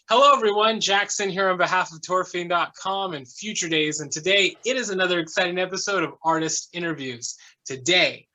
Hello, everyone. Jak Syn here on behalf of Fiend.com and Future Daze. And today it is another exciting episode of Artist Interviews. Today,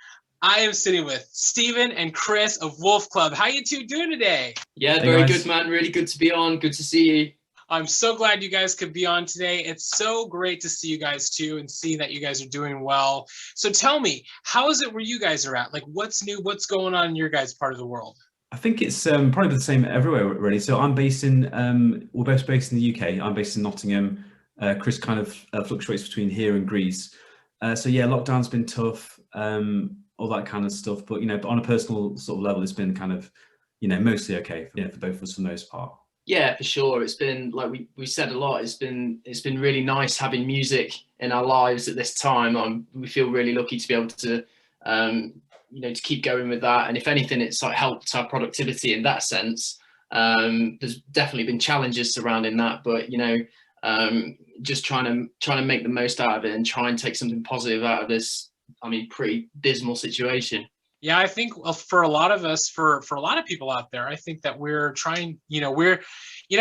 I am sitting with Steven and Chris of Wolf Club. How you two doing today? Yeah, very good, man. Really good to be on. Good to see you. I'm so glad you guys could be on today. It's so great to see you guys too and see that you guys are doing well. So tell me, how is it where you guys are at? Like, what's new? What's going on in your guys' part of the world? I think it's probably the same everywhere, really. So I'm based in, we're both based in the UK. I'm based in Nottingham. Chris kind of fluctuates between here and Greece. So yeah, lockdown's been tough, all that kind of stuff. But, but on a personal sort of level, it's been kind of, mostly okay for both of us for the most part. Yeah, for sure. It's been, like we said a lot, it's been really nice having music in our lives at this time. We feel really lucky to be able to, to keep going with that. And if anything, it's like helped our productivity in that sense. There's definitely been challenges surrounding that, but just trying to make the most out of it and try and take something positive out of this, pretty dismal situation. Yeah, I think for a lot of us, for a lot of people out there, I think that we're trying, you know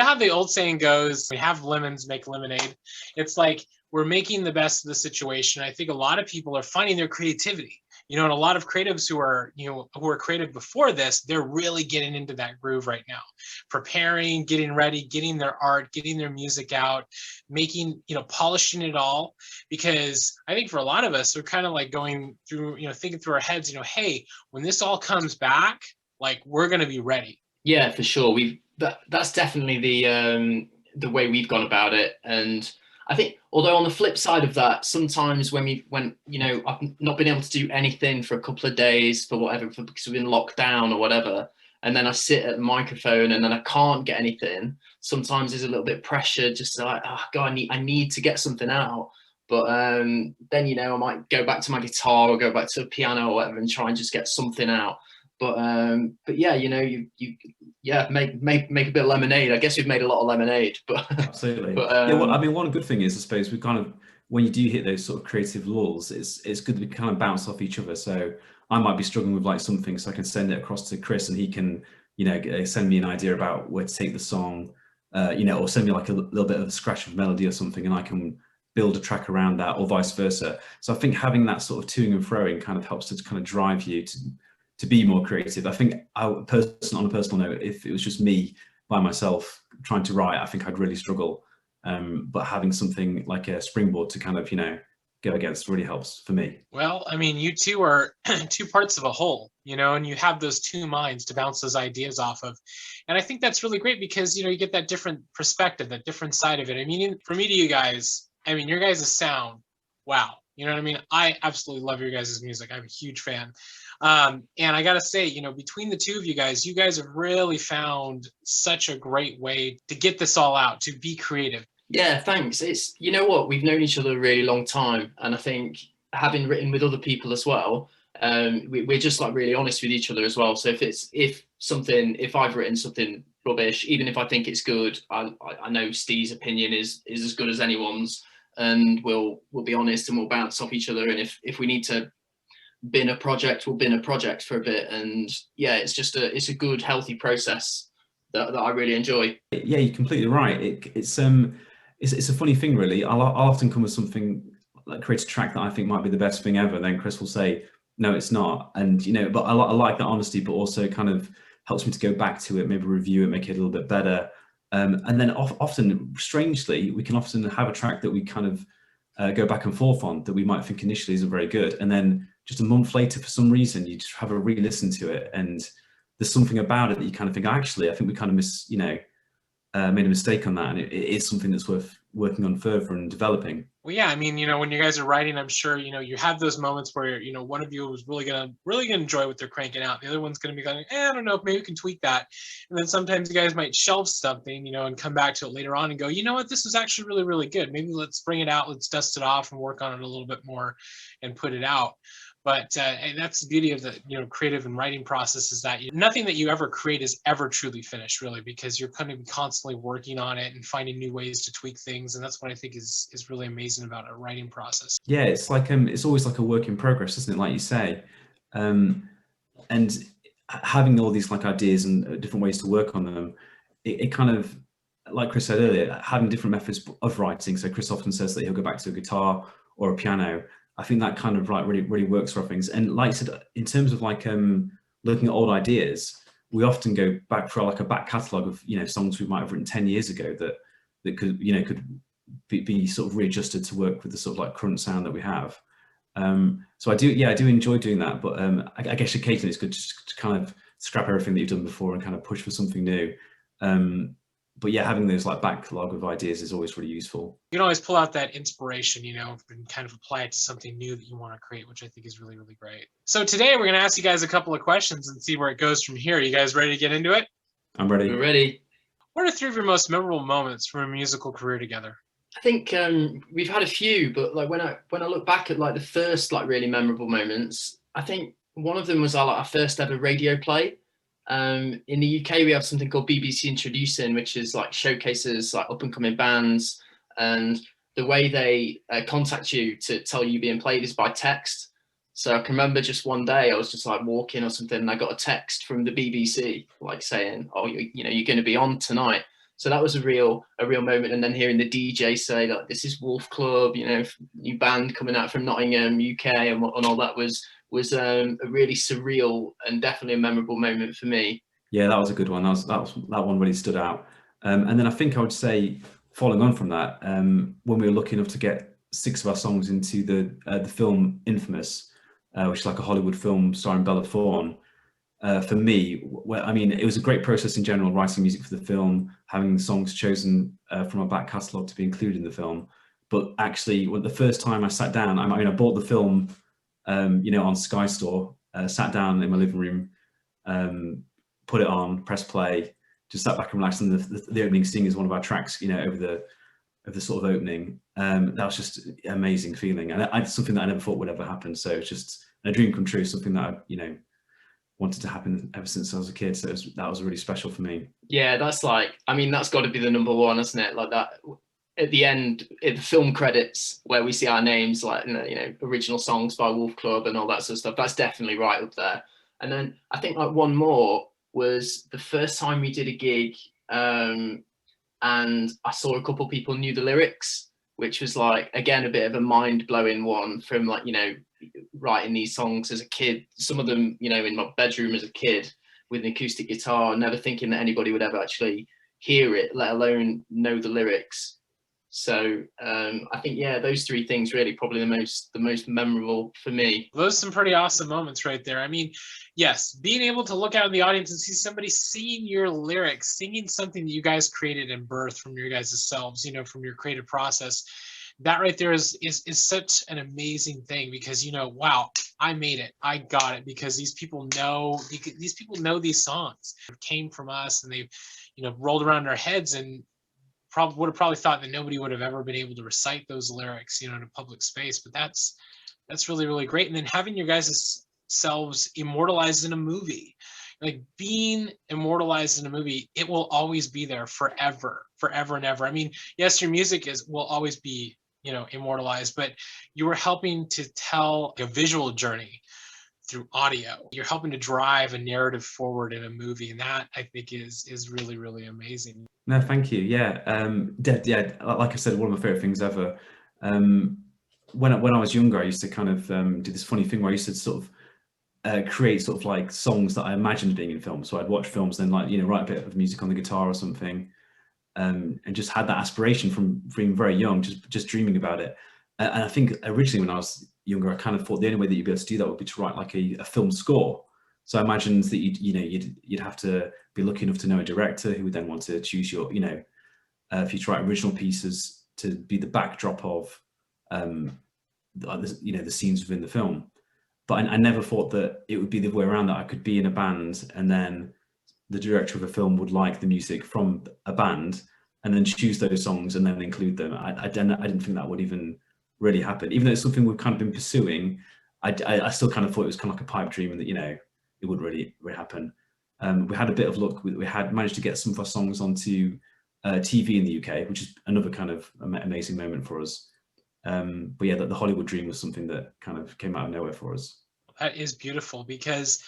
how the old saying goes, we have lemons, make lemonade. It's like we're making the best of the situation. I think a lot of people are finding their creativity, and a lot of creatives who are creative before this, they're really getting into that groove right now, preparing, getting ready, getting their art, getting their music out, making, polishing it all. Because I think for a lot of us, we're kind of like going through, thinking through our heads, hey, when this all comes back, like we're going to be ready. Yeah, for sure. That's definitely the way we've gone about it. And I think, although on the flip side of that, sometimes when I've not been able to do anything for a couple of days for whatever, because we've been locked down or whatever, and then I sit at the microphone and then I can't get anything. Sometimes there's a little bit of pressure, just like, oh God, I need to get something out. But then I might go back to my guitar or go back to a piano or whatever and try and just get something out. But yeah, you make a bit of lemonade. I guess we've made a lot of lemonade, but absolutely. Yeah, well, one good thing is, I suppose, we kind of, when you do hit those sort of creative lulls, it's good to kind of bounce off each other. So I might be struggling with like something, so I can send it across to Chris, and he can, send me an idea about where to take the song, or send me like a little bit of a scratch of melody or something, and I can build a track around that, or vice versa. So I think having that sort of toing and froing kind of helps to kind of drive you to be more creative. I think on a personal note, if it was just me by myself trying to write, I think I'd really struggle. But having something like a springboard to kind of, go against really helps for me. Well, you two are two parts of a whole, and you have those two minds to bounce those ideas off of. And I think that's really great because, you get that different perspective, that different side of it. For me to you guys, your guys' sound, wow. You know what I mean? I absolutely love your guys' music. I'm a huge fan. And I got to say, between the two of you guys have really found such a great way to get this all out, to be creative. Yeah, thanks. It's, what, we've known each other a really long time. And I think having written with other people as well, we're just like really honest with each other as well. So if I've written something rubbish, even if I think it's good, I know Steve's opinion is as good as anyone's, and we'll be honest and we'll bounce off each other. And if we need to bin a project, we'll bin a project for a bit. And yeah, it's a good, healthy process that I really enjoy. Yeah, you're completely right. It's a funny thing, really. I'll often come with something, like create a track that I think might be the best thing ever, then Chris will say, no, it's not. And but I like that honesty, but also kind of helps me to go back to it, maybe review it, make it a little bit better. And then often, strangely, we can often have a track that we kind of go back and forth on, that we might think initially isn't very good, and then just a month later, for some reason, you just have a re-listen to it, and there's something about it that you kind of think, actually, I think we kind of made a mistake on that, and it is something that's worth working on further and developing. Well, yeah, when you guys are writing, I'm sure you have those moments where one of you is really gonna enjoy what they're cranking out. The other one's gonna be going, I don't know, maybe we can tweak that. And then sometimes you guys might shelve something, and come back to it later on and go, you know what, this is actually really, really good. Maybe let's bring it out, let's dust it off and work on it a little bit more and put it out. But and that's the beauty of the creative and writing process, is that nothing that you ever create is ever truly finished, really, because you're kind of constantly working on it and finding new ways to tweak things. And that's what I think is really amazing about a writing process. Yeah, it's like it's always like a work in progress, isn't it? Like you say, and having all these like ideas and different ways to work on them, it kind of like Chris said earlier, having different methods of writing. So Chris often says that he'll go back to a guitar or a piano. I think that kind of like really works for things. And like I said, in terms of like looking at old ideas, we often go back for like a back catalogue of, you know, songs we might have written 10 years ago that could, you know, could be sort of readjusted to work with the sort of like current sound that we have. So I do enjoy doing that, but I guess occasionally it's good just to kind of scrap everything that you've done before and kind of push for something new. But yeah, having those like backlog of ideas is always really useful. You can always pull out that inspiration, you know, and kind of apply it to something new that you want to create, which I think is really, really great. So today we're going to ask you guys a couple of questions and see where it goes from here. You guys ready to get into it? I'm ready. We're ready. What are 3 of your most memorable moments from a musical career together? I think we've had a few, but like when I look back at like the first like really memorable moments, I think one of them was our first ever radio play. In the UK, we have something called BBC Introducing, which is like showcases like up and coming bands, and the way they contact you to tell you being played is by text. So I can remember just one day I was just like walking or something, and I got a text from the BBC like saying, "Oh, you know, you're going to be on tonight." So that was a real moment. And then hearing the DJ say like, "This is Wolf Club, you know, new band coming out from Nottingham, UK," and all that was a really surreal and definitely a memorable moment for me. Yeah, that was a good one. That one really stood out. And then I think I would say, following on from that, when we were lucky enough to get 6 of our songs into the film Infamous, which is like a Hollywood film starring Bella Thorne. For me, I mean, it was a great process in general, writing music for the film, having songs chosen from our back catalogue to be included in the film. But actually, the first time I sat down, I mean, I bought the film, you know, on Sky Store, sat down in my living room, put it on, press play, just sat back and relaxed. And the opening sing is one of our tracks, you know, over the sort of opening. That was just an amazing feeling, and it's something that I never thought would ever happen. So it's just a dream come true, something that I, you know, wanted to happen ever since I was a kid. So that was really special for me. Yeah, that's like, I mean, that's got to be the number one, isn't it? Like that at the end, in the film credits where we see our names, like, you know, original songs by Wolf Club and all that sort of stuff. That's definitely right up there. And then I think like one more was the first time we did a gig, and I saw a couple people knew the lyrics, which was like, again, a bit of a mind-blowing one from like, you know, writing these songs as a kid, some of them, you know, in my bedroom as a kid with an acoustic guitar, never thinking that anybody would ever actually hear it, let alone know the lyrics. So I think, yeah, those 3 things really probably the most memorable for me. Those are some pretty awesome moments right there. I mean, yes, being able to look out in the audience and see somebody singing your lyrics, singing something that you guys created and birthed from your guys' selves, you know, from your creative process, that right there is such an amazing thing, because, you know, wow, I made it, I got it, because these people know these songs. It came from us, and they've, you know, rolled around their heads and would have probably thought that nobody would have ever been able to recite those lyrics, you know, in a public space. But that's really, really great. And then having your guys' selves immortalized in a movie, like being immortalized in a movie, it will always be there forever and ever. I mean, yes, your music will always be, you know, immortalized, but you were helping to tell a visual journey through audio. You're helping to drive a narrative forward in a movie, and that I think is really, really amazing. No, thank you. Yeah, yeah. Like I said, one of my favorite things ever. When I was younger, I used to kind of do this funny thing where I used to sort of create sort of like songs that I imagined being in films. So I'd watch films, then like, you know, write a bit of music on the guitar or something, and just had that aspiration from being very young, just dreaming about it. And I think originally when I was younger, I kind of thought the only way that you'd be able to do that would be to write like a film score. So I imagined that you'd have to be lucky enough to know a director who would then want to choose your, you know, if you write original pieces to be the backdrop of, you know, the scenes within the film. But I never thought that it would be the way around, that I could be in a band and then the director of a film would like the music from a band and then choose those songs and then include them. I didn't think that would even really happen, even though it's something we've kind of been pursuing. I still kind of thought it was kind of like a pipe dream, and that, you know, it wouldn't really happen. We had a bit of luck. We had managed to get some of our songs onto TV in the UK, which is another kind of amazing moment for us. But yeah, the Hollywood dream was something that kind of came out of nowhere for us. That is beautiful, because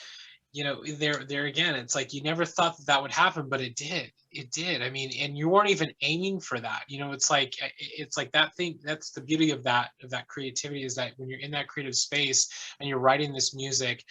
you know, there again, it's like you never thought that that would happen, but it did. It did. I mean, and you weren't even aiming for that. You know, it's like that thing. That's the beauty of that creativity, is that when you're in that creative space and you're writing this music,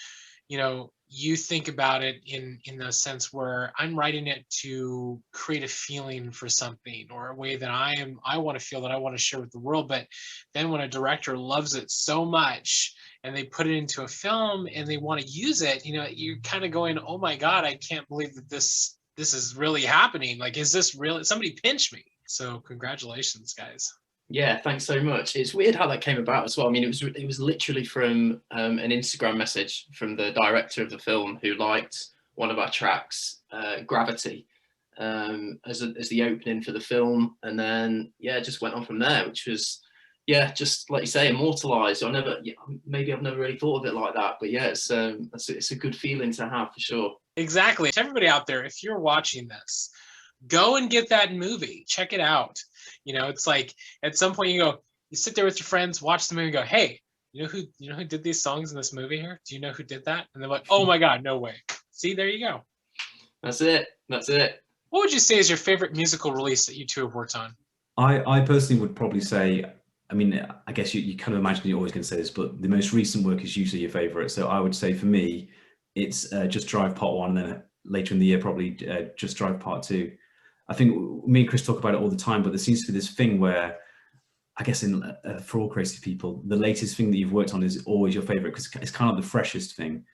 you know, you think about it in the sense where I'm writing it to create a feeling for something, or a way that I want to feel, that I want to share with the world. But then when a director loves it so much and they put it into a film and they want to use it, you know, you're kind of going, oh my God, I can't believe that this is really happening. Like, is this real? Somebody pinch me. So congratulations, guys. Yeah, thanks so much. It's weird how that came about as well. I mean, it was literally from an Instagram message from the director of the film, who liked one of our tracks, Gravity, as the opening for the film, and then yeah, just went on from there, which was, yeah, just like you say, immortalized. Maybe I've never really thought of it like that, but yeah, it's a good feeling to have, for sure. Exactly. To everybody out there, if you're watching this, go and get that movie. Check it out. You know, it's like at some point you sit there with your friends, watch the movie, and go, hey, you know who did these songs in this movie here? Do you know who did that? And they're like, oh my God, no way. See, there you go. That's it. What would you say is your favorite musical release that you two have worked on? I personally would probably say, I mean, I guess you kind of imagine you're always going to say this, but the most recent work is usually your favorite. So I would say for me, it's Just Drive Part 1, and then later in the year, probably Just Drive Part 2. I think me and Chris talk about it all the time, but there seems to be this thing where, I guess for all creative people, the latest thing that you've worked on is always your favorite, because it's kind of the freshest thing.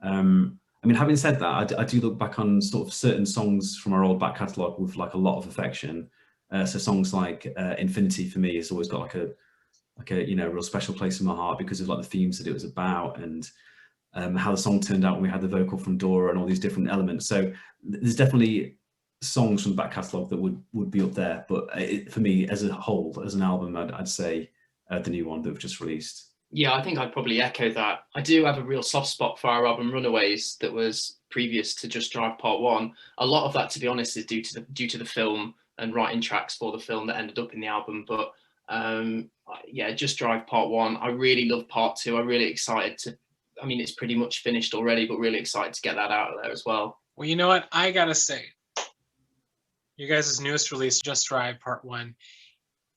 I mean, having said that, I do look back on sort of certain songs from our old back catalogue with like a lot of affection. So songs like Infinity for me has always got like a you know, real special place in my heart, because of like the themes that it was about, and how the song turned out when we had the vocal from Dora and all these different elements. So there's definitely songs from the back catalogue that would be up there, but for me as a whole, as an album, I'd say the new one that we've just released. Yeah, I think I'd probably echo that. I do have a real soft spot for our album Runaways, that was previous to Just Drive Part 1. A lot of that, to be honest, is due to the film and writing tracks for the film that ended up in the album. But yeah, Just Drive Part 1. I really love Part 2. I'm really excited to, I mean, it's pretty much finished already, but really excited to get that out of there as well. Well, you know what? I gotta say, you guys' newest release, Just Drive Part 1,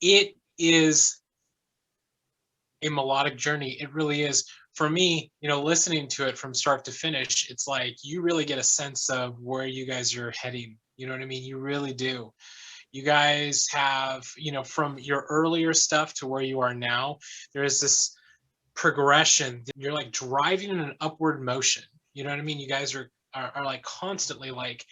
it is a melodic journey. It really is. For me, you know, listening to it from start to finish, it's like you really get a sense of where you guys are heading. You know what I mean? You really do. You guys have, you know, from your earlier stuff to where you are now, there's this progression. You're like driving in an upward motion. You know what I mean? You guys are like constantly, like,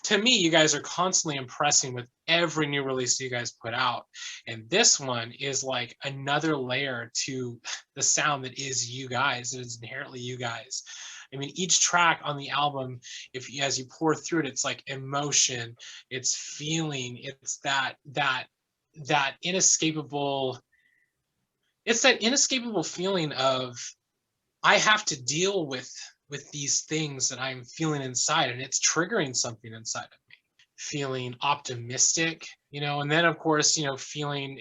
to me, you guys are constantly impressing with every new release you guys put out. And this one is like another layer to the sound that is you guys, that is inherently you guys. I mean, each track on the album, as you pour through it, it's like emotion, it's feeling, it's that inescapable, feeling of, I have to deal with these things that I'm feeling inside, and it's triggering something inside of me. Feeling optimistic, you know, and then of course, you know, feeling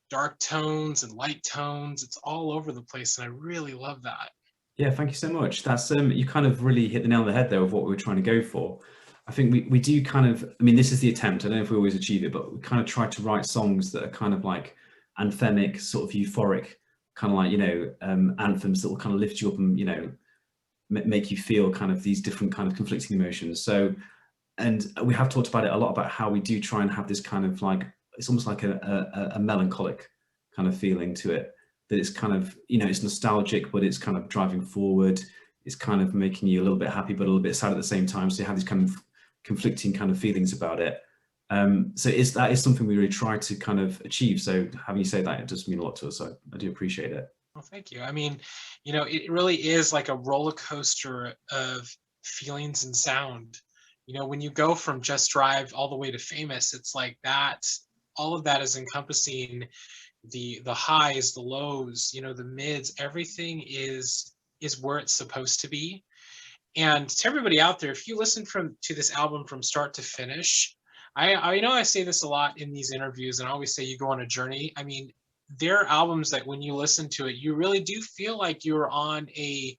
dark tones and light tones. It's all over the place, and I really love that. Yeah, thank you so much. That's you kind of really hit the nail on the head there of what we were trying to go for. I think we do kind of, I mean, this is the attempt. I don't know if we always achieve it, but we kind of try to write songs that are kind of like anthemic, sort of euphoric, kind of like, you know, anthems that will kind of lift you up and, you know, make you feel kind of these different kind of conflicting emotions. So, and we have talked about it a lot, about how we do try and have this kind of like, it's almost like a melancholic kind of feeling to it, that it's kind of, you know, it's nostalgic, but it's kind of driving forward. It's kind of making you a little bit happy, but a little bit sad at the same time. So you have these kind of conflicting kind of feelings about it. So that is something we really try to kind of achieve. So having you say that, it does mean a lot to us. So I do appreciate it. Well, thank you. I mean, you know, it really is like a roller coaster of feelings and sound. You know, when you go from Just Drive all the way to Famous, it's like that, all of that is encompassing the highs, the lows, you know, the mids. Everything is where it's supposed to be. And to everybody out there, if you listen to this album from start to finish, I know I say this a lot in these interviews, and I always say you go on a journey. I mean, there are albums that when you listen to it, you really do feel like you're on a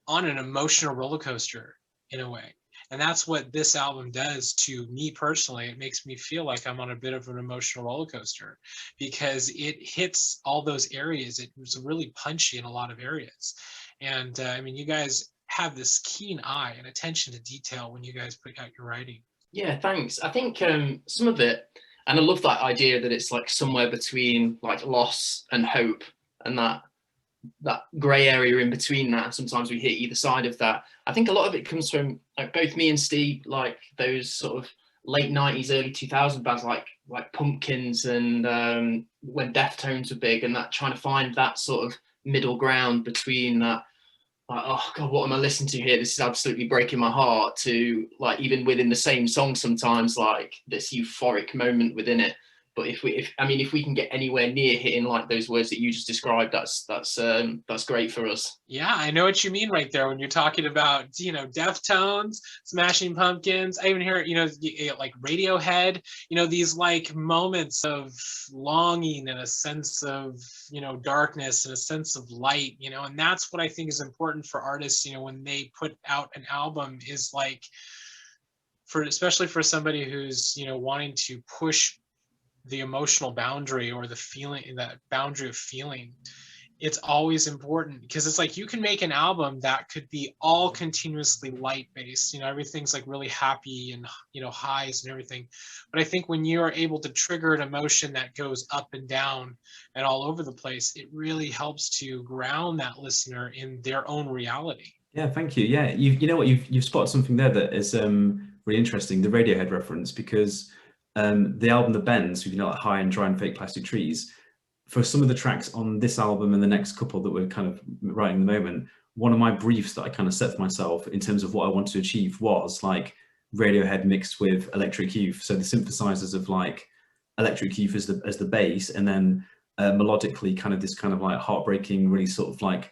on an emotional roller coaster in a way. And that's what this album does to me personally. It makes me feel like I'm on a bit of an emotional roller coaster because it hits all those areas. It was really punchy in a lot of areas. And I mean, you guys have this keen eye and attention to detail when you guys put out your writing. Yeah, thanks. I think some of it, and I love that idea that it's like somewhere between like loss and hope, and that grey area in between that. Sometimes we hit either side of that. I think a lot of it comes from like both me and Steve, like those sort of late 90s, early 2000s bands like Pumpkins and when Deftones were big, and that trying to find that sort of middle ground between that, like, oh God, what am I listening to here? This is absolutely breaking my heart, to like even within the same song sometimes like this euphoric moment within it. But if we can get anywhere near hitting like those words that you just described, that's great for us. Yeah, I know what you mean right there when you're talking about, you know, Deftones, Smashing Pumpkins. I even hear, you know, like Radiohead, you know, these like moments of longing and a sense of, you know, darkness and a sense of light, you know, and that's what I think is important for artists, you know, when they put out an album, is like, for especially for somebody who's, you know, wanting to push the emotional boundary or the feeling, that boundary of feeling. It's always important because it's like you can make an album that could be all continuously light based, you know, everything's like really happy and, you know, highs and everything. But I think when you are able to trigger an emotion that goes up and down and all over the place, it really helps to ground that listener in their own reality. Yeah, thank you. Yeah, you know what, you've spotted something there that is really interesting, the Radiohead reference, because the album The Bends, you know, like High and Dry and Fake Plastic Trees, for some of the tracks on this album and the next couple that we're kind of writing at the moment, one of my briefs that I kind of set for myself in terms of what I wanted to achieve was like Radiohead mixed with Electric Youth. So the synthesizers of like Electric Youth as the bass, and then melodically kind of this kind of like heartbreaking, really sort of like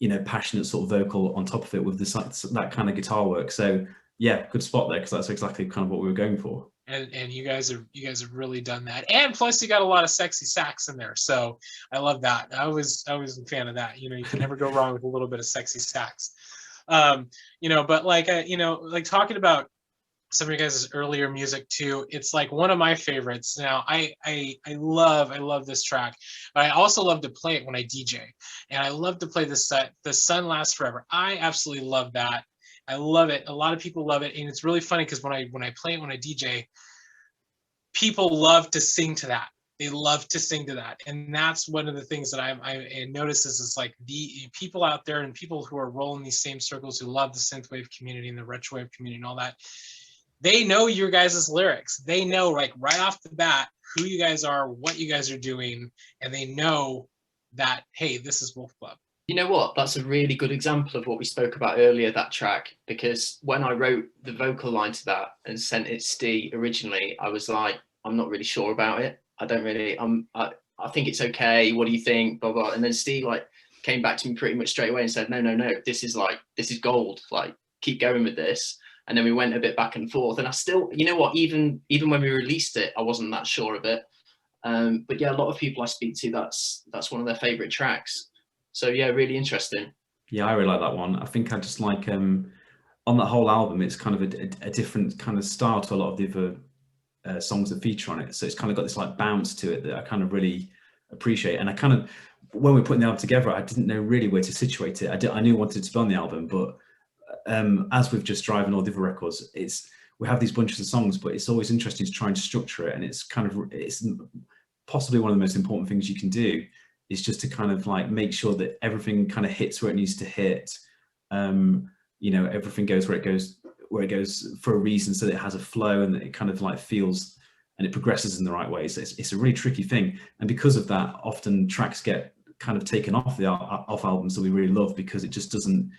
you know, passionate sort of vocal on top of it with this like, that kind of guitar work. So yeah, good spot there, because that's exactly kind of what we were going for. And you guys have really done that, and plus you got a lot of sexy sax in there, so I love that. I was a fan of that. You know, you can never go wrong with a little bit of sexy sax. You know, but like you know, like talking about some of you guys' earlier music too, it's like one of my favorites. Now I love this track, but I also love to play it when I DJ, and I love to play this set, The Sun Lasts Forever. I absolutely love that. I love it. A lot of people love it, and it's really funny because when I play it when I DJ, people love to sing to that. They love to sing to that, and that's one of the things that I notice is like the people out there and people who are rolling these same circles who love the synthwave community and the retrowave community and all that. They know your guys' lyrics. They know like right off the bat who you guys are, what you guys are doing, and they know that, hey, this is Wolf Club. You know what? That's a really good example of what we spoke about earlier, that track, because when I wrote the vocal line to that and sent it to Steve originally, I was like, I'm not really sure about it. I don't really, I think it's okay. What do you think? Blah, blah. And then Steve like came back to me pretty much straight away and said, no, this is gold. Like, keep going with this. And then we went a bit back and forth, and I still, you know what, even when we released it, I wasn't that sure of it. But yeah, a lot of people I speak to, that's one of their favorite tracks. So yeah, really interesting. Yeah, I really like that one. I think I just like on that whole album, it's kind of a different kind of style to a lot of the other songs that feature on it. So it's kind of got this like bounce to it that I kind of really appreciate. And I kind of, when we were putting the album together, I didn't know really where to situate it. I knew I wanted it to be on the album, but as we've just driven all the other records, we have these bunches of songs, but it's always interesting to try and structure it. And it's possibly one of the most important things you can do, is just to kind of like make sure that everything kind of hits where it needs to hit. You know, everything goes where it goes for a reason, so that it has a flow and that it kind of like feels and it progresses in the right way. So it's a really tricky thing. And because of that, often tracks get kind of taken off off albums that we really love, because it just doesn't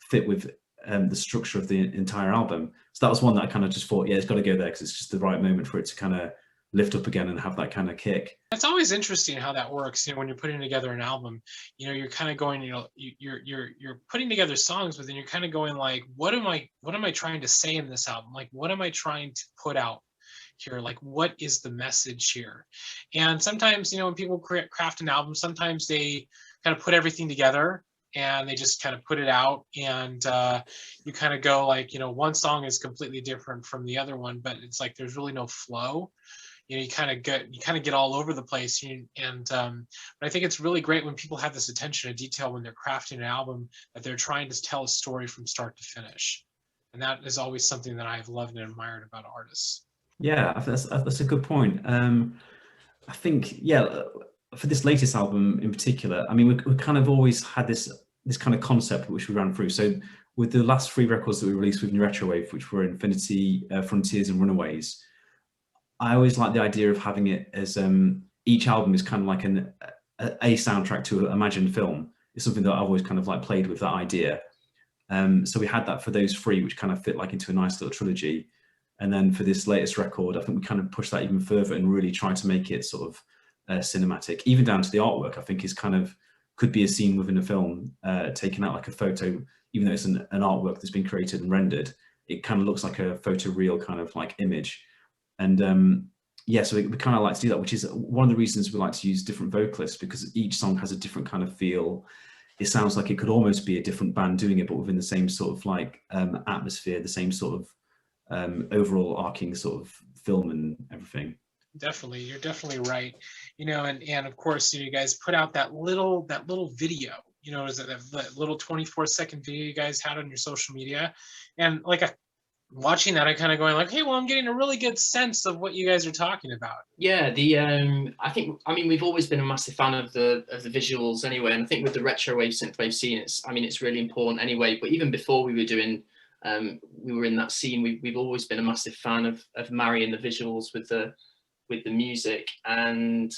fit with the structure of the entire album. So that was one that I kind of just thought, yeah, it's got to go there, because it's just the right moment for it to kind of lift up again and have that kind of kick. It's always interesting how that works. You know, when you're putting together an album, you know, you're kind of going, you know, you're putting together songs, but then you're kind of going like, what am I trying to say in this album? Like, what am I trying to put out here? Like, what is the message here? And sometimes, you know, when people craft an album, sometimes they kind of put everything together and they just kind of put it out, and you kind of go like, one song is completely different from the other one, but it's like there's really no flow. You kind of get all over the place. But I think it's really great when people have this attention to detail when they're crafting an album, that they're trying to tell a story from start to finish. And that is always something that I've loved and admired about artists. Yeah, that's a good point. I think, yeah, for this latest album in particular, I mean, we kind of always had this kind of concept which we ran through. So with the last 3 records that we released with NewRetroWave, which were Infinity, Frontiers, and Runaways, I always like the idea of having it as each album is kind of like a soundtrack to an imagined film. It's something that I've always kind of like played with, that idea. So we had that for those 3, which kind of fit like into a nice little trilogy. And then for this latest record, I think we kind of pushed that even further and really tried to make it sort of cinematic, even down to the artwork. I think is kind of could be a scene within a film, taken out like a photo, even though it's an artwork that's been created and rendered. It kind of looks like a photoreal kind of like image. And yeah, so we kind of like to do that, which is one of the reasons we like to use different vocalists, because each song has a different kind of feel. It sounds like it could almost be a different band doing it, but within the same sort of like atmosphere, the same sort of overall arcing sort of film and everything. Definitely, you're definitely right. And of course, you guys put out that little video. Is it that little 24-second video you guys had on your social media? And like watching that, I kind of going like, hey, well, I'm getting a really good sense of what you guys are talking about. Yeah, I mean, we've always been a massive fan of the visuals anyway, and I think with the retrowave synthwave scene, it's really important anyway. But even before we were doing, we were in that scene, we've always been a massive fan of marrying the visuals with the music, and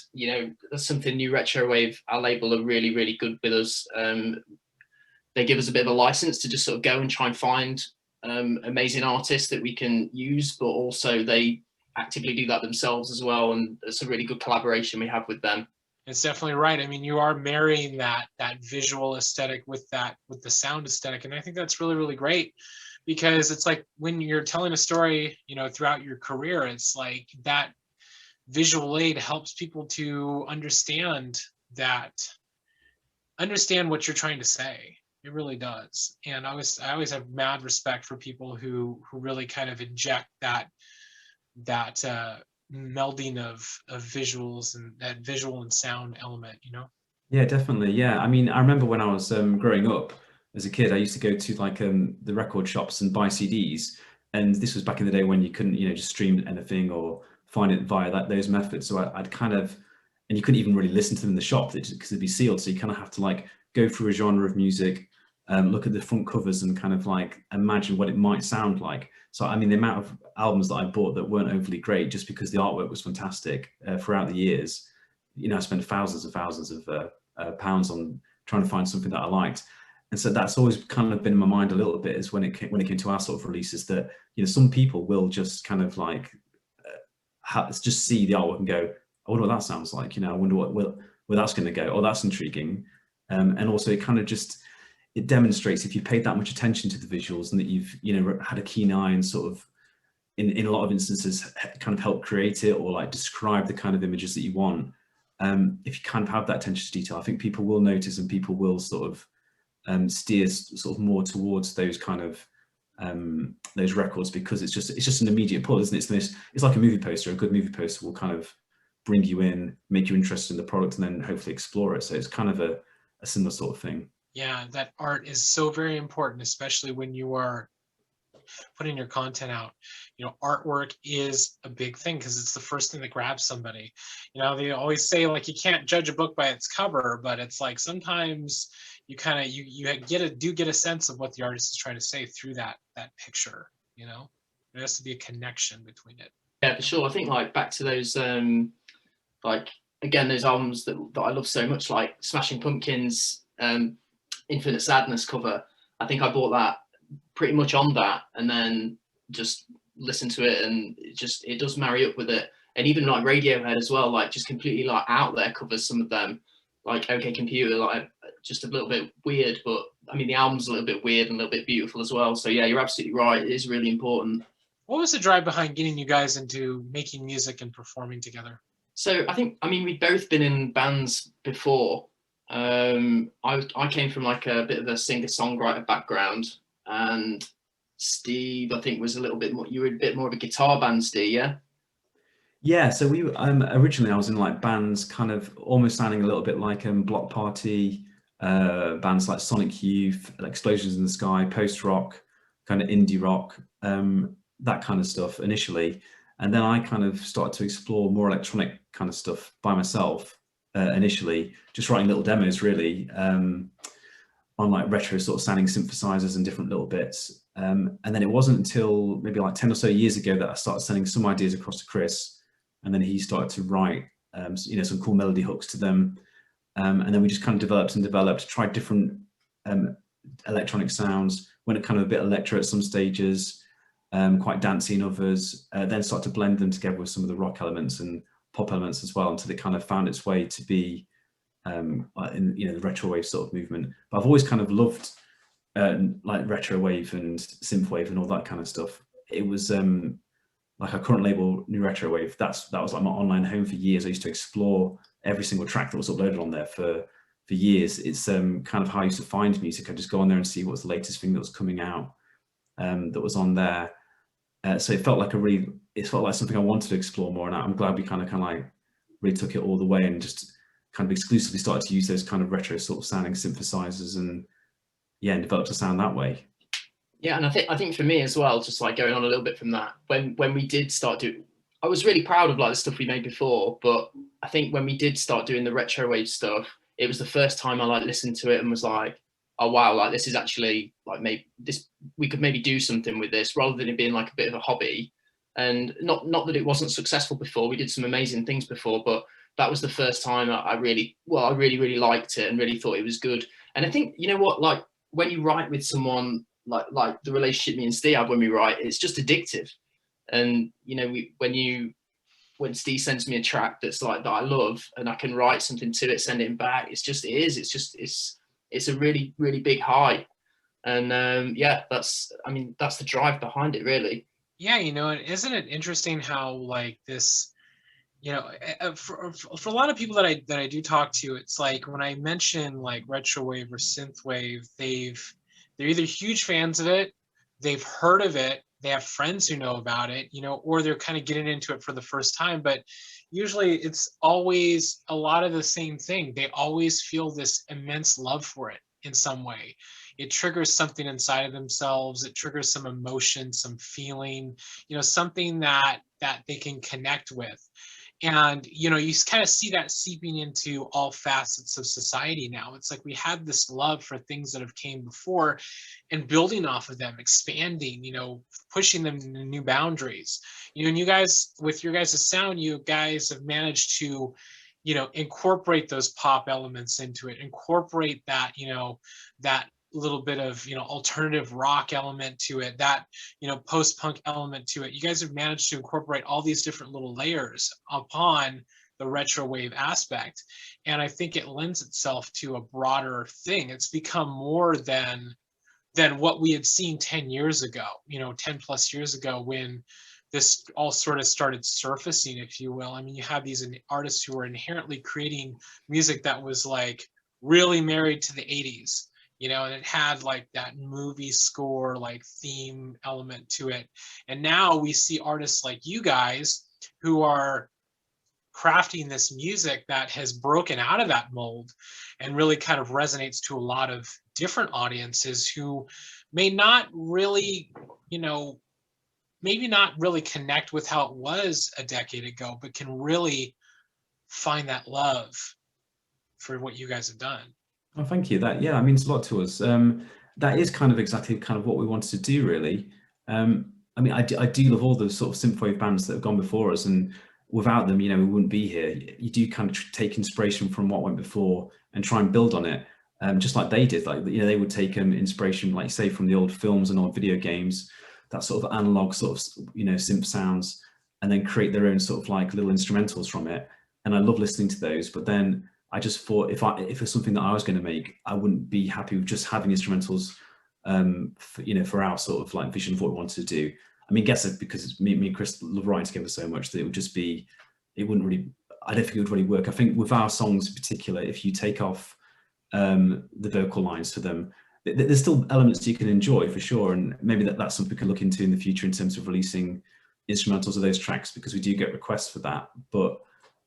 that's something NewRetroWave, our label, are really, really good with us. They give us a bit of a license to just sort of go and try and find amazing artists that we can use, but also they actively do that themselves as well, and it's a really good collaboration we have with them. It's definitely right. I mean, you are marrying that visual aesthetic with the sound aesthetic, and I think that's really, really great, because it's like when you're telling a story, throughout your career, it's like that visual aid helps people to understand what you're trying to say. It really does. And I always have mad respect for people who really kind of inject that melding of visuals and that visual and sound element, Yeah, definitely. Yeah, I mean, I remember when I was growing up as a kid, I used to go to like the record shops and buy CDs, and this was back in the day when you couldn't just stream anything or find it via those methods. So I'd kind of, and you couldn't even really listen to them in the shop because it'd be sealed, so you kind of have to like go through a genre of music, look at the front covers and kind of like imagine what it might sound like. So I mean, the amount of albums that I bought that weren't overly great just because the artwork was fantastic throughout the years, I spent thousands of pounds on trying to find something that I liked. And so that's always kind of been in my mind a little bit, is when it came to our sort of releases, that some people will just kind of like just see the artwork and go, I wonder what that sounds like, I wonder where that's going to go. Oh, that's intriguing. And also it kind of just, it demonstrates, if you paid that much attention to the visuals and that you've had a keen eye and sort of in a lot of instances kind of help create it or like describe the kind of images that you want, if you kind of have that attention to detail, I think people will notice and people will sort of steer sort of more towards those kind of those records, because it's just an immediate pull, isn't it? It's like a movie poster. A good movie poster will kind of bring you in, make you interested in the product, and then hopefully explore it. So it's kind of a similar sort of thing. Yeah, that art is so very important, especially when you are putting your content out. Artwork is a big thing because it's the first thing that grabs somebody. They always say like you can't judge a book by its cover, but it's like sometimes you kind of you get a sense of what the artist is trying to say through that picture. There has to be a connection between it. Yeah, for sure. I think like back to those like again those albums that I love so much, like Smashing Pumpkins Infinite Sadness cover. I think I bought that pretty much on that, and then just listened to it, and it does marry up with it. And even like Radiohead as well, like just completely like out there covers, some of them, like OK Computer, like just a little bit weird, but I mean the album's a little bit weird and a little bit beautiful as well. So yeah, you're absolutely right, it is really important. What was the drive behind getting you guys into making music and performing together? So I mean we'd both been in bands before, I came from like a bit of a singer-songwriter background, and Steve, I think, was a little bit more. You were a bit more of a guitar band, Steve, yeah. Yeah, so we originally I was in like bands kind of almost sounding a little bit like Block Party, bands like Sonic Youth, Explosions in the Sky, post rock, kind of indie rock, that kind of stuff initially, and then I kind of started to explore more electronic kind of stuff by myself initially, just writing little demos really on like retro sort of sounding synthesizers and different little bits, and then it wasn't until maybe like 10 or so years ago that I started sending some ideas across to Chris. And then he started to write, you know, some cool melody hooks to them. And then we just kind of developed, tried different electronic sounds, went kind of a bit electro at some stages, quite dancey in others, then started to blend them together with some of the rock elements and pop elements as well, until it kind of found its way to be in, you know, the Retrowave sort of movement. But I've always kind of loved like Retrowave and synthwave and all that kind of stuff. It was like our current label, NewRetroWave, that was like my online home for years. I used to explore every single track that was uploaded on there for years. It's kind of how I used to find music. I just go on there and see what's the latest thing that was coming out that was on there. So it felt like something I wanted to explore more, and I'm glad we kind of like really took it all the way and just kind of exclusively started to use those kind of retro sort of sounding synthesizers, and yeah, and developed a sound that way. Yeah, and I think for me as well, just like going on a little bit from that, when we did start doing, I was really proud of like the stuff we made before, but I think when we did start doing the Retrowave stuff, it was the first time I like listened to it and was like, oh wow, like this is actually like, maybe this, we could maybe do something with this, rather than it being like a bit of a hobby. And not that it wasn't successful before, we did some amazing things before, but that was the first time I really liked it and really thought it was good. And I think, you know what, like when you write with someone, like the relationship me and Steve have when we write, it's just addictive. And you know, when Steve sends me a track that's like that I love, and I can write something to it, send it back, it's a really big high. And yeah, that's the drive behind it, really. Yeah, you know, and isn't it interesting how like this, you know, for a lot of people that I do talk to, it's like when I mention like retrowave or synthwave, they're either huge fans of it, they've heard of it, they have friends who know about it, you know, or they're kind of getting into it for the first time. But usually it's always a lot of the same thing. They always feel this immense love for it in some way. It triggers something inside of themselves. It triggers some emotion, some feeling, you know, something that they can connect with. And, you know, you kind of see that seeping into all facets of society now. It's like we have this love for things that have came before and building off of them, expanding, you know, pushing them to new boundaries. You know, and you guys, with your guys' sound, you guys have managed to, you know, incorporate those pop elements into it, incorporate that, you know, that little bit of, you know, alternative rock element to it, that, you know, post-punk element to it. You guys have managed to incorporate all these different little layers upon the retrowave aspect, and I think it lends itself to a broader thing. It's become more than what we had seen 10 years ago, you know, 10 plus years ago, when this all sort of started surfacing, if you will. I mean, you have these artists who are inherently creating music that was like really married to the 80s, you know, and it had like that movie score, like theme element to it. And now we see artists like you guys who are crafting this music that has broken out of that mold and really kind of resonates to a lot of different audiences who may not really, you know, maybe not really connect with how it was a decade ago, but can really find that love for what you guys have done. Oh, thank you. That, yeah, it means a lot to us. That is kind of exactly kind of what we wanted to do, really. I mean, I do love all the sort of synthwave bands that have gone before us, and without them, you know, we wouldn't be here. You do kind of take inspiration from what went before and try and build on it, just like they did. Like, you know, they would take inspiration, like say, from the old films and old video games, that sort of analog sort of, you know, synth sounds, and then create their own sort of like little instrumentals from it. And I love listening to those, but then I just thought if it's something that I was going to make, I wouldn't be happy with just having instrumentals, for, you know, for our sort of like vision of what we wanted to do. I mean, I guess because me and Chris love writing together so much that it would just be, it wouldn't really, I don't think it would really work. I think with our songs in particular, if you take off the vocal lines for them. There's still elements you can enjoy for sure, and maybe that's something we could look into in the future in terms of releasing instrumentals of those tracks, because we do get requests for that. But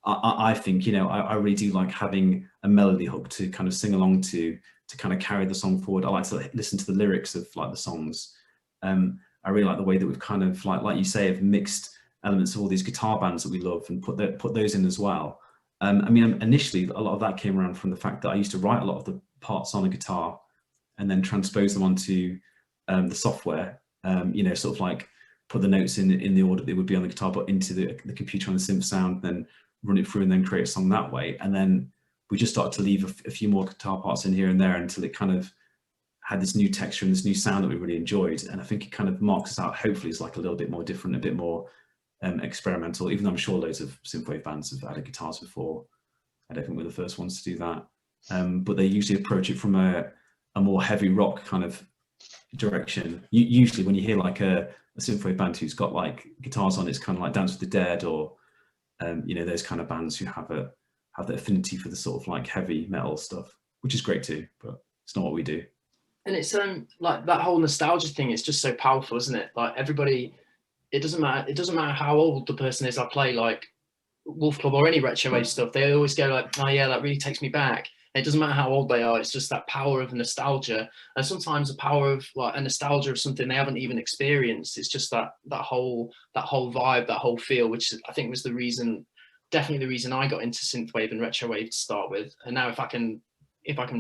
I think, you know, I really do like having a melody hook to kind of sing along to kind of carry the song forward. I like to listen to the lyrics of like the songs. I really like the way that we've kind of like you say, have mixed elements of all these guitar bands that we love and put those in as well. I mean, initially a lot of that came around from the fact that I used to write a lot of the parts on a guitar and then transpose them onto the software. You know, sort of like put the notes in the order they would be on the guitar, but into the computer on the synth sound, then run it through and then create a song that way. And then we just started to leave a few more guitar parts in here and there until it kind of had this new texture and this new sound that we really enjoyed. And I think it kind of marks us out, hopefully, as like a little bit more different, a bit more experimental, even though I'm sure loads of synthwave bands have added guitars before. I don't think we're the first ones to do that. But they usually approach it from a more heavy rock kind of direction. Usually when you hear like a synthwave band who's got like guitars on, it's kind of like Dance with the Dead or you know, those kind of bands who have the affinity for the sort of like heavy metal stuff, which is great too, but it's not what we do. And it's like that whole nostalgia thing is just so powerful, isn't it? Like everybody, it doesn't matter how old the person is. I play like Wolf Club or any Retrowave stuff, they always go like, oh yeah, that really takes me back. It doesn't matter how old they are, it's just that power of nostalgia. And sometimes the power of like a nostalgia of something they haven't even experienced. It's just that whole vibe, that whole feel, which I think was definitely the reason I got into synthwave and retrowave to start with. And now if I can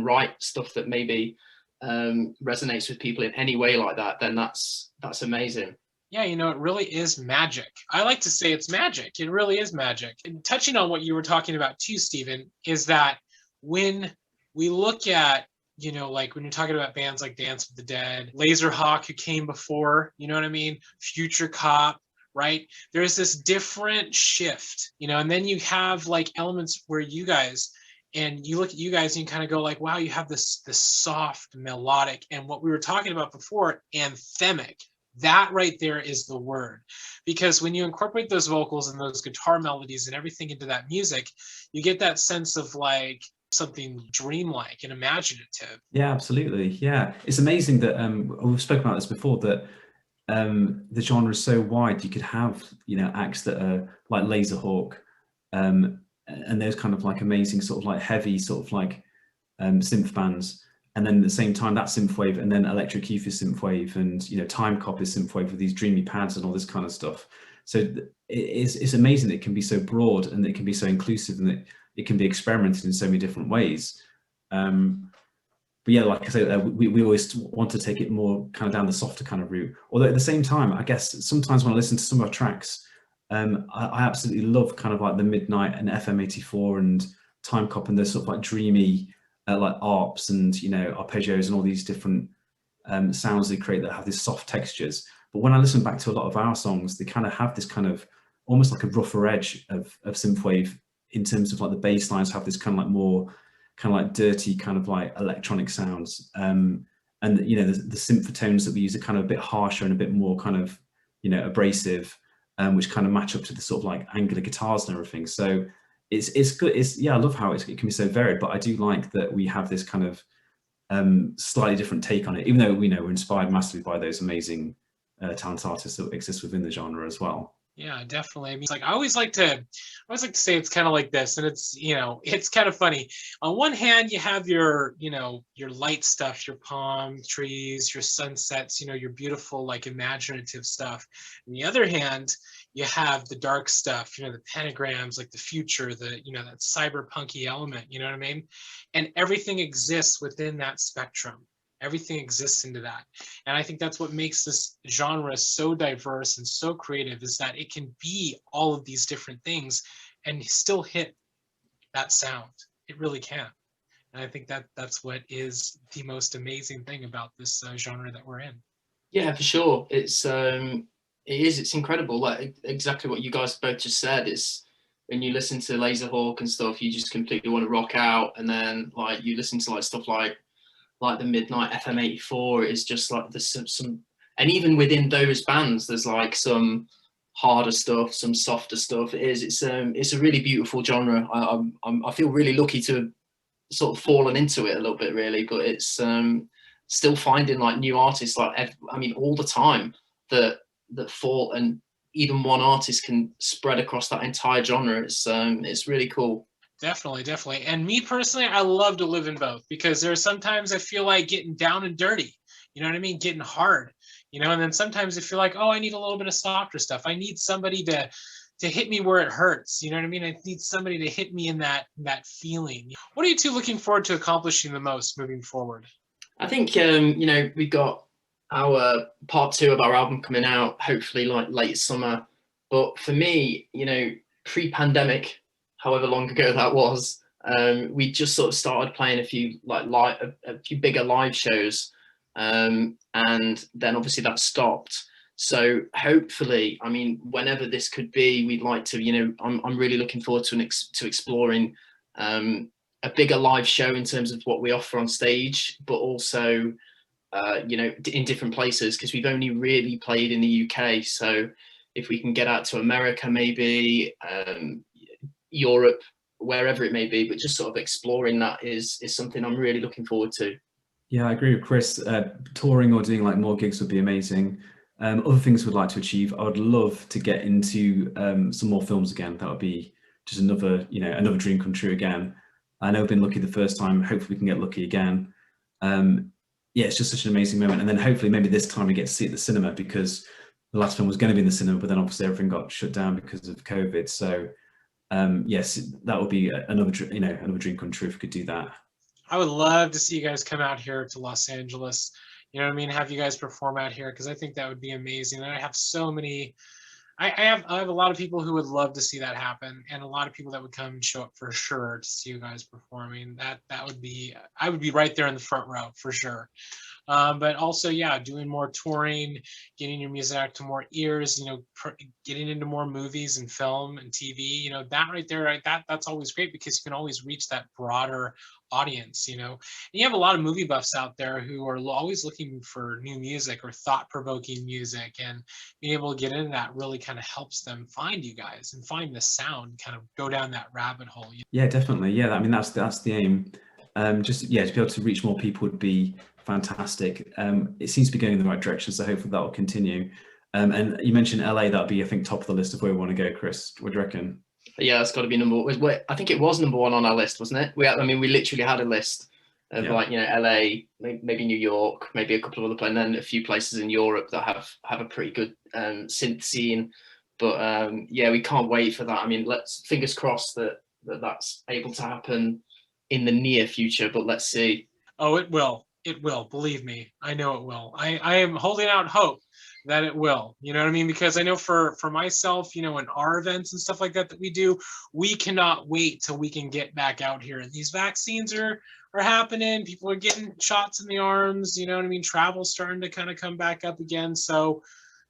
write stuff that maybe resonates with people in any way like that, then that's amazing. Yeah, you know, it really is magic. I like to say it's magic. It really is magic. And touching on what you were talking about too, Stephen, is that when we look at, you know, like when you're talking about bands like Dance with the Dead, Laserhawk, who came before, you know what I mean? Future Cop, right? There's this different shift, you know, and then you have like elements where you guys, and you look at you guys and you kind of go like, wow, you have this soft melodic, and what we were talking about before, anthemic. That right there is the word, because when you incorporate those vocals and those guitar melodies and everything into that music, you get that sense of like something dreamlike and imaginative. Yeah, absolutely. Yeah, it's amazing that we've spoken about this before, that the genre is so wide. You could have, you know, acts that are like Laserhawk and those kind of like amazing sort of like heavy sort of like synth bands, and then at the same time that synthwave, and then Electric Youth is synthwave, and you know, Time Cop is synthwave with these dreamy pads and all this kind of stuff. So it's amazing that it can be so broad and it can be so inclusive, and that it can be experimented in so many different ways. But yeah, like I say, we always want to take it more kind of down the softer kind of route. Although at the same time, I guess sometimes when I listen to some of our tracks, I absolutely love kind of like the Midnight and FM84 and Time Cop and those sort of like dreamy like ARPs and, you know, arpeggios and all these different sounds they create that have these soft textures. But when I listen back to a lot of our songs, they kind of have this kind of almost like a rougher edge of synthwave, in terms of like the bass lines have this kind of like more kind of like dirty kind of like electronic sounds. And you know, the synth tones that we use are kind of a bit harsher and a bit more kind of, you know, abrasive, which kind of match up to the sort of like angular guitars and everything. So it's good. Yeah, I love how it can be so varied, but I do like that we have this kind of slightly different take on it, even though we know we're inspired massively by those amazing talented artists that exist within the genre as well. Yeah, definitely. I mean, it's like I always like to say it's kind of like this, and it's, you know, it's kind of funny. On one hand, you have your, you know, your light stuff, your palm trees, your sunsets, you know, your beautiful like imaginative stuff. On the other hand, you have the dark stuff, you know, the pentagrams, like the future, the, you know, that cyberpunky element, you know what I mean? And everything exists within that spectrum. Everything exists into that. And I think that's what makes this genre so diverse and so creative, is that it can be all of these different things and still hit that sound. It really can. And I think that that's what is the most amazing thing about this genre that we're in. Yeah, for sure. It's incredible. Like exactly what you guys both just said. It's when you listen to Laserhawk and stuff, you just completely want to rock out. And then like you listen to like stuff like the Midnight FM84, is just like there's some, and even within those bands, there's like some harder stuff, some softer stuff. It's a really beautiful genre. I feel really lucky to sort of fallen into it a little bit, really. But it's still finding like new artists, like I mean, all the time that fall, and even one artist can spread across that entire genre. It's really cool. Definitely, definitely. And me personally, I love to live in both, because there are sometimes I feel like getting down and dirty, you know what I mean? Getting hard, you know, and then sometimes I feel like, oh, I need a little bit of softer stuff. I need somebody to hit me where it hurts, you know what I mean? I need somebody to hit me in that feeling. What are you two looking forward to accomplishing the most moving forward? I think you know, we've got our part 2 of our album coming out hopefully like late summer. But for me, you know, pre-pandemic, however long ago that was, we just sort of started playing a few like a few bigger live shows, and then obviously that stopped. So hopefully, I mean, whenever this could be, we'd like to, you know, I'm really looking forward to exploring a bigger live show in terms of what we offer on stage, but also you know, in different places, because we've only really played in the UK. So if we can get out to America, maybe Europe, wherever it may be, but just sort of exploring that is something I'm really looking forward to. Yeah, I agree with Chris. Touring or doing like more gigs would be amazing. Other things we'd like to achieve, I would love to get into some more films again. That would be just another, you know, another dream come true again. I know I've been lucky the first time. Hopefully we can get lucky again. Yeah, it's just such an amazing moment. And then hopefully maybe this time we get to see it at the cinema, because the last film was going to be in the cinema, but then obviously everything got shut down because of COVID. So yes, that would be another, you know, another dream come true if we could do that. I would love to see you guys come out here to Los Angeles. You know what I mean? Have you guys perform out here, because I think that would be amazing. And I have so many. I have a lot of people who would love to see that happen, and a lot of people that would come and show up for sure to see you guys performing. That would be, I would be right there in the front row for sure. But also, yeah, doing more touring, getting your music out to more ears, you know, getting into more movies and film and TV, you know, that right there, right, that's always great, because you can always reach that broader audience, you know. And you have a lot of movie buffs out there who are always looking for new music or thought-provoking music, and being able to get into that really kind of helps them find you guys and find the sound, kind of go down that rabbit hole. Yeah, definitely. Yeah, I mean, that's the aim. Just, yeah, to be able to reach more people would be fantastic. It seems to be going in the right direction, so hopefully that will continue. And you mentioned LA, that'll be, I think, top of the list of where we want to go. Chris, what do you reckon? Yeah, that's got to be number one. I think it was number one on our list, wasn't it? I mean, we literally had a list of like, you know, LA, maybe New York, maybe a couple of other places, and then a few places in Europe that have a pretty good synth scene. But yeah, we can't wait for that. I mean, let's fingers crossed that's able to happen in the near future, but let's see. Oh, it will. It will. Believe me, I know it will. I am holding out hope that it will. You know what I mean? Because I know for myself, you know, in our events and stuff like that we do, we cannot wait till we can get back out here. And these vaccines are happening. People are getting shots in the arms. You know what I mean? Travel's starting to kind of come back up again. So,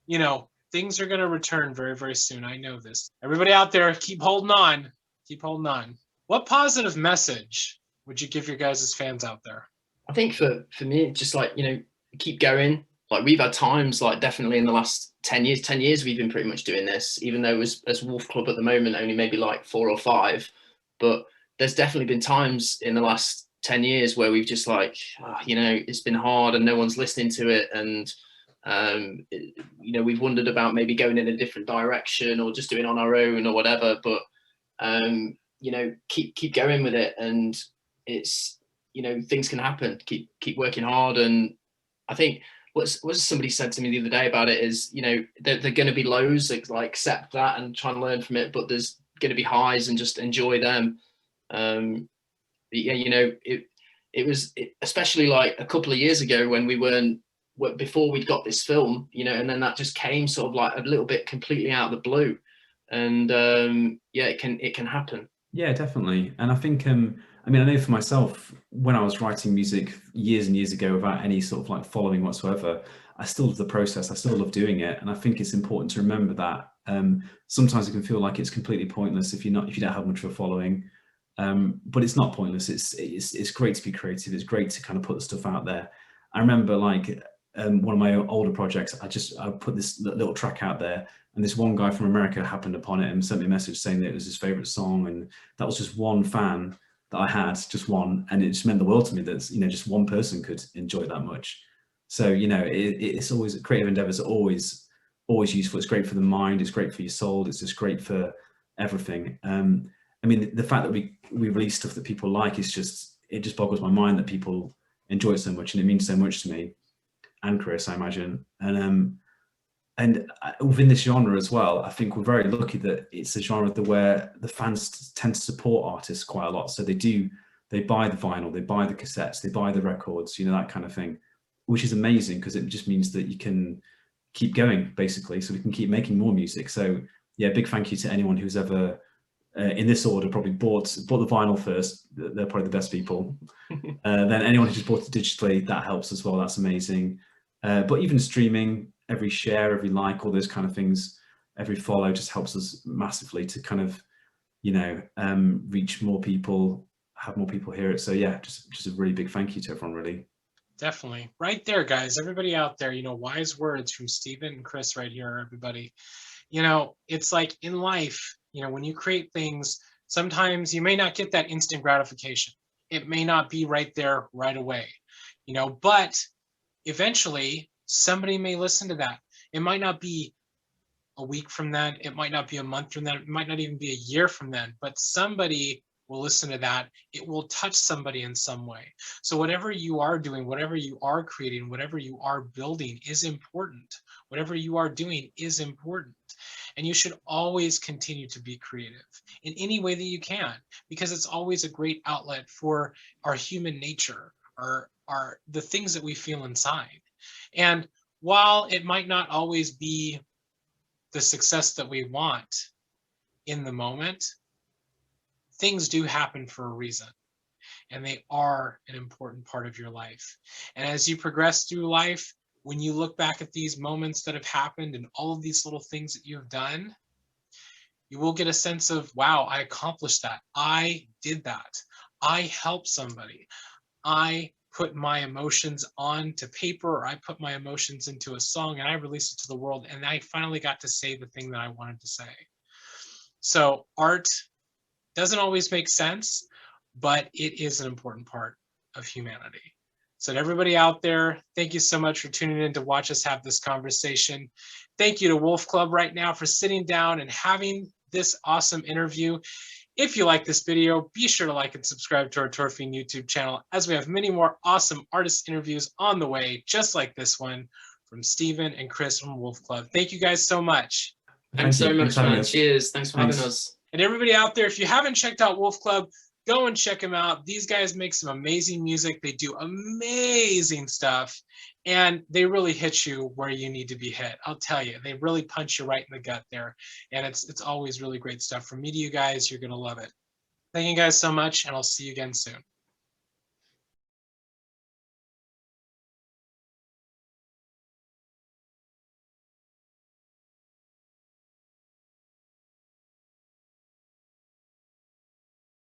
you know, things are going to return very, very soon. I know this. Everybody out there, keep holding on. Keep holding on. What positive message would you give your guys as fans out there? I think for me, just like, you know, keep going. Like, we've had times, like, definitely in the last 10 years, we've been pretty much doing this, even though as Wolf Club at the moment, only maybe like 4 or 5. But there's definitely been times in the last 10 years where we've just like, you know, it's been hard and no one's listening to it. And, you know, we've wondered about maybe going in a different direction or just doing on our own or whatever. But, you know, keep going with it. And it's, you know, things can happen. Keep working hard. And I think what somebody said to me the other day about it is, you know, they're going to be lows, like accept that and try and learn from it, but there's going to be highs and just enjoy them. Yeah, you know, it was especially like a couple of years ago when before we'd got this film, you know, and then that just came sort of like a little bit completely out of the blue. And yeah, it can happen. Yeah, definitely. And I think I mean, I know for myself, when I was writing music years and years ago without any sort of like following whatsoever, I still love the process. I still love doing it. And I think it's important to remember that sometimes it can feel like it's completely pointless if you don't have much of a following. But it's not pointless. It's great to be creative. It's great to kind of put the stuff out there. I remember like one of my older projects, I put this little track out there, and this one guy from America happened upon it and sent me a message saying that it was his favorite song. And that was just one fan that I had, just one, and it just meant the world to me that, you know, just one person could enjoy it that much. So, you know, it's always, creative endeavors are always useful. It's great for the mind, it's great for your soul, it's just great for everything. I mean, the fact that we release stuff that people like is just, it just boggles my mind that people enjoy it so much, and it means so much to me and Chris, I imagine. And within this genre as well, I think we're very lucky that it's a genre where the fans tend to support artists quite a lot. So they buy the vinyl, they buy the cassettes, they buy the records, you know, that kind of thing, which is amazing because it just means that you can keep going, basically, so we can keep making more music. So yeah, big thank you to anyone who's ever, in this order, probably bought the vinyl first. They're probably the best people. Then anyone who just bought it digitally, that helps as well. That's amazing. But even streaming, every share, every like, all those kind of things, every follow just helps us massively to kind of, you know, reach more people, have more people hear it. So yeah, just a really big thank you to everyone, really. Definitely. Right there, guys. Everybody out there, you know, wise words from Stephen and Chris right here, everybody. You know, it's like in life, you know, when you create things, sometimes you may not get that instant gratification. It may not be right there right away, you know, but eventually somebody may listen to that. It might not be a week from then, it might not be a month from then, it might not even be a year from then, but somebody will listen to that. It will touch somebody in some way. So whatever you are doing, whatever you are creating, whatever you are building is important. Whatever you are doing is important. And you should always continue to be creative in any way that you can, because it's always a great outlet for our human nature, the things that we feel inside. And while it might not always be the success that we want in the moment, things do happen for a reason, and they are an important part of your life. And as you progress through life, when you look back at these moments that have happened and all of these little things that you have done, you will get a sense of, wow, I accomplished that. I did that. I helped somebody. I put my emotions onto paper, or I put my emotions into a song and I released it to the world, and I finally got to say the thing that I wanted to say. So art doesn't always make sense, but it is an important part of humanity. So to everybody out there, thank you so much for tuning in to watch us have this conversation. Thank you to Wolf Club right now for sitting down and having this awesome interview. If you like this video, be sure to like and subscribe to our Tour Fiend YouTube channel, as we have many more awesome artist interviews on the way, just like this one from Stephen and Chris from Wolf Club. Thank you guys so much. Thanks so much, man. Cheers. Thanks for having us. And everybody out there, if you haven't checked out Wolf Club, go and check them out. These guys make some amazing music. They do amazing stuff, and they really hit you where you need to be hit. I'll tell you, they really punch you right in the gut there, and it's always really great stuff. From me to you guys, you're going to love it. Thank you guys so much, and I'll see you again soon.